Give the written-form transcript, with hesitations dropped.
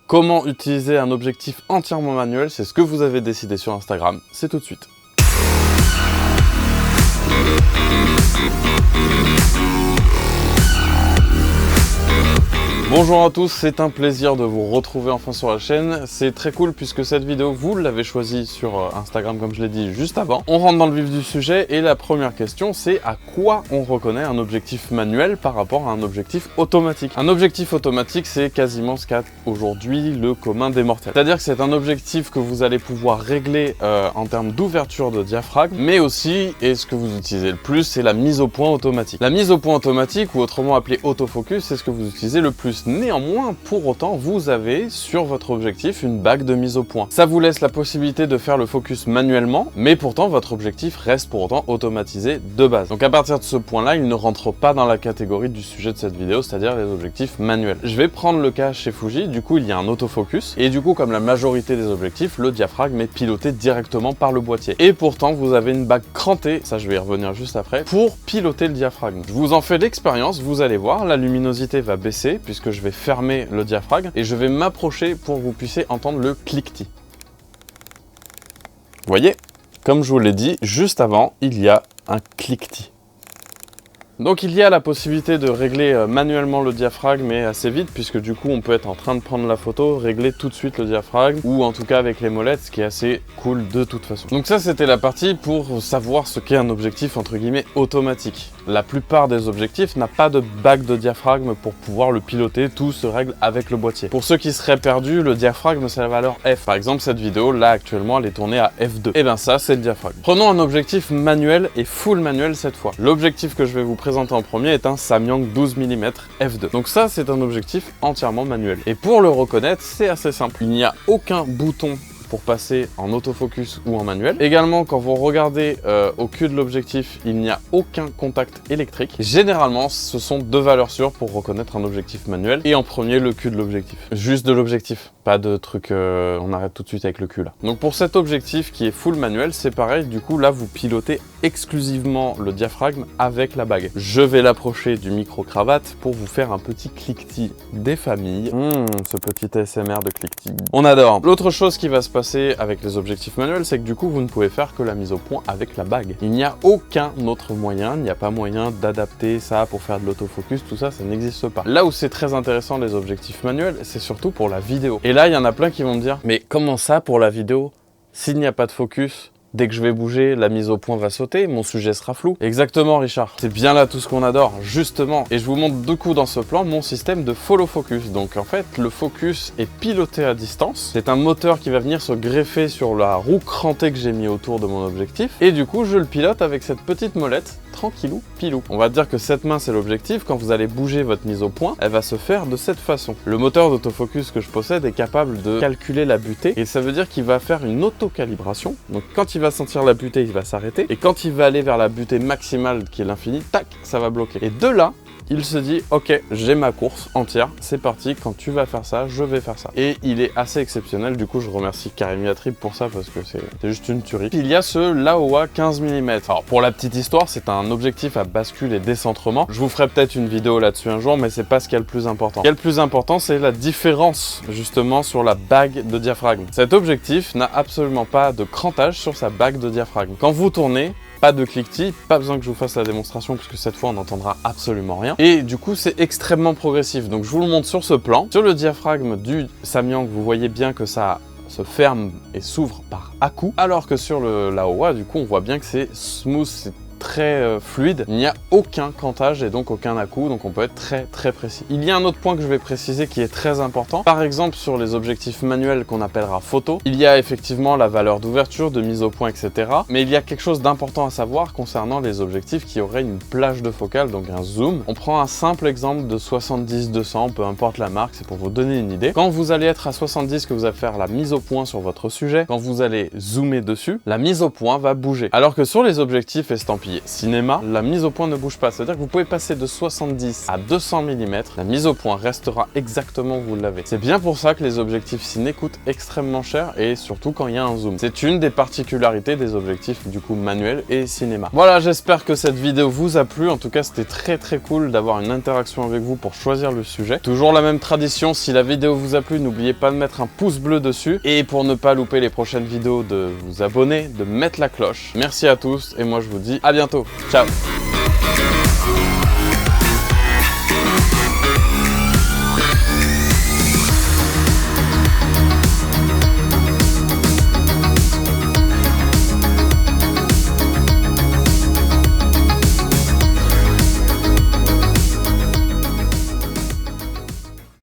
Comment utiliser un objectif entièrement manuel, c'est ce que vous avez décidé sur Instagram, c'est tout de suite. Bonjour à tous, c'est un plaisir de vous retrouver enfin sur la chaîne. C'est très cool puisque cette vidéo, vous l'avez choisie sur Instagram comme je l'ai dit juste avant. On rentre dans le vif du sujet et la première question c'est à quoi on reconnaît un objectif manuel par rapport à un objectif automatique. Un objectif automatique c'est quasiment ce qu'a aujourd'hui le commun des mortels. C'est-à-dire que c'est un objectif que vous allez pouvoir régler en termes d'ouverture de diaphragme, mais aussi, et ce que vous utilisez le plus, c'est la mise au point automatique. La mise au point automatique, ou autrement appelée autofocus, c'est ce que vous utilisez le plus. Néanmoins, pour autant, vous avez sur votre objectif une bague de mise au point. Ça vous laisse la possibilité de faire le focus manuellement, mais pourtant votre objectif reste pour autant automatisé de base. Donc à partir de ce point-là, il ne rentre pas dans la catégorie du sujet de cette vidéo, c'est-à-dire les objectifs manuels. Je vais prendre le cas chez Fuji, du coup il y a un autofocus, et du coup comme la majorité des objectifs, le diaphragme est piloté directement par le boîtier. Et pourtant vous avez une bague crantée, ça je vais y revenir juste après, pour piloter le diaphragme. Je vous en fais l'expérience, vous allez voir, la luminosité va baisser, puisque je vais fermer le diaphragme et je vais m'approcher pour que vous puissiez entendre le cliquetis. Vous voyez, comme je vous l'ai dit, juste avant, il y a un cliquetis. Donc il y a la possibilité de régler manuellement le diaphragme, mais assez vite, puisque du coup on peut être en train de prendre la photo, régler tout de suite le diaphragme, ou en tout cas avec les molettes, ce qui est assez cool de toute façon. Donc ça c'était la partie pour savoir ce qu'est un objectif entre guillemets automatique. La plupart des objectifs n'a pas de bague de diaphragme pour pouvoir le piloter, tout se règle avec le boîtier. Pour ceux qui seraient perdus, le diaphragme c'est la valeur F. Par exemple cette vidéo, là actuellement elle est tournée à F2. Et bien ça c'est le diaphragme. Prenons un objectif manuel et full manuel cette fois. L'objectif que je vais vous présenter en premier est un Samyang 12 mm f2. Donc ça c'est un objectif entièrement manuel. Et pour le reconnaître, c'est assez simple. Il n'y a aucun bouton pour passer en autofocus ou en manuel. Également, quand vous regardez au cul de l'objectif, il n'y a aucun contact électrique. Généralement, ce sont deux valeurs sûres pour reconnaître un objectif manuel. Et en premier, le cul de l'objectif. Juste de l'objectif. Pas de truc, on arrête tout de suite avec le cul là. Donc pour cet objectif qui est full manuel, c'est pareil. Du coup, là, vous pilotez exclusivement le diaphragme avec la bague. Je vais l'approcher du micro-cravate pour vous faire un petit cliquetis des familles. Ce petit ASMR de cliquetis. On adore. L'autre chose qui va se passer avec les objectifs manuels, c'est que du coup, vous ne pouvez faire que la mise au point avec la bague. Il n'y a aucun autre moyen, il n'y a pas moyen d'adapter ça pour faire de l'autofocus, tout ça, ça n'existe pas. Là où c'est très intéressant les objectifs manuels, c'est surtout pour la vidéo. Et là, il y en a plein qui vont me dire, mais comment ça pour la vidéo? S'il n'y a pas de focus, dès que je vais bouger, la mise au point va sauter, mon sujet sera flou. Exactement, Richard. C'est bien là tout ce qu'on adore, justement. Et je vous montre du coup dans ce plan mon système de follow focus. Donc en fait, le focus est piloté à distance. C'est un moteur qui va venir se greffer sur la roue crantée que j'ai mis autour de mon objectif. Et du coup, je le pilote avec cette petite molette. Tranquillou, pilou. On va dire que cette main c'est l'objectif, quand vous allez bouger votre mise au point, elle va se faire de cette façon. Le moteur d'autofocus que je possède est capable de calculer la butée et ça veut dire qu'il va faire une auto-calibration. Donc quand il va sentir la butée, il va s'arrêter et quand il va aller vers la butée maximale qui est l'infini, tac, ça va bloquer. Et de là, il se dit, ok, j'ai ma course entière, c'est parti, quand tu vas faire ça, je vais faire ça. Et il est assez exceptionnel, du coup je remercie Karim Yatrib pour ça parce que c'est juste une tuerie. Il y a ce Laowa 15 mm. Alors pour la petite histoire, c'est un objectif à bascule et décentrement. Je vous ferai peut-être une vidéo là-dessus un jour, mais c'est pas ce qui est le plus important. Ce qui est le plus important, c'est la différence justement sur la bague de diaphragme. Cet objectif n'a absolument pas de crantage sur sa bague de diaphragme. Quand vous tournez, pas de cliquetis, pas besoin que je vous fasse la démonstration puisque cette fois on n'entendra absolument rien. Et du coup c'est extrêmement progressif. Donc je vous le montre sur ce plan. Sur le diaphragme du Samyang, vous voyez bien que ça se ferme et s'ouvre par à-coup. Alors que sur le Laowa, du coup on voit bien que c'est smooth, c'est très fluide, il n'y a aucun cantage et donc aucun à-coup, donc on peut être très précis. Il y a un autre point que je vais préciser qui est très important. Par exemple sur les objectifs manuels qu'on appellera photo, il y a effectivement la valeur d'ouverture, de mise au point, etc. Mais il y a quelque chose d'important à savoir concernant les objectifs qui auraient une plage de focale, donc un zoom. On prend un simple exemple de 70-200, peu importe la marque, c'est pour vous donner une idée. Quand vous allez être à 70, que vous allez faire la mise au point sur votre sujet, quand vous allez zoomer dessus, la mise au point va bouger. Alors que sur les objectifs estampillés, puis cinéma, la mise au point ne bouge pas. C'est-à-dire que vous pouvez passer de 70 à 200 mm, la mise au point restera exactement où vous l'avez. C'est bien pour ça que les objectifs ciné coûtent extrêmement cher et surtout quand il y a un zoom. C'est une des particularités des objectifs du coup manuel et cinéma. Voilà, j'espère que cette vidéo vous a plu. En tout cas, c'était très cool d'avoir une interaction avec vous pour choisir le sujet. Toujours la même tradition, si la vidéo vous a plu, n'oubliez pas de mettre un pouce bleu dessus. Et pour ne pas louper les prochaines vidéos, de vous abonner, de mettre la cloche. Merci à tous et moi je vous dis à bientôt. Ciao!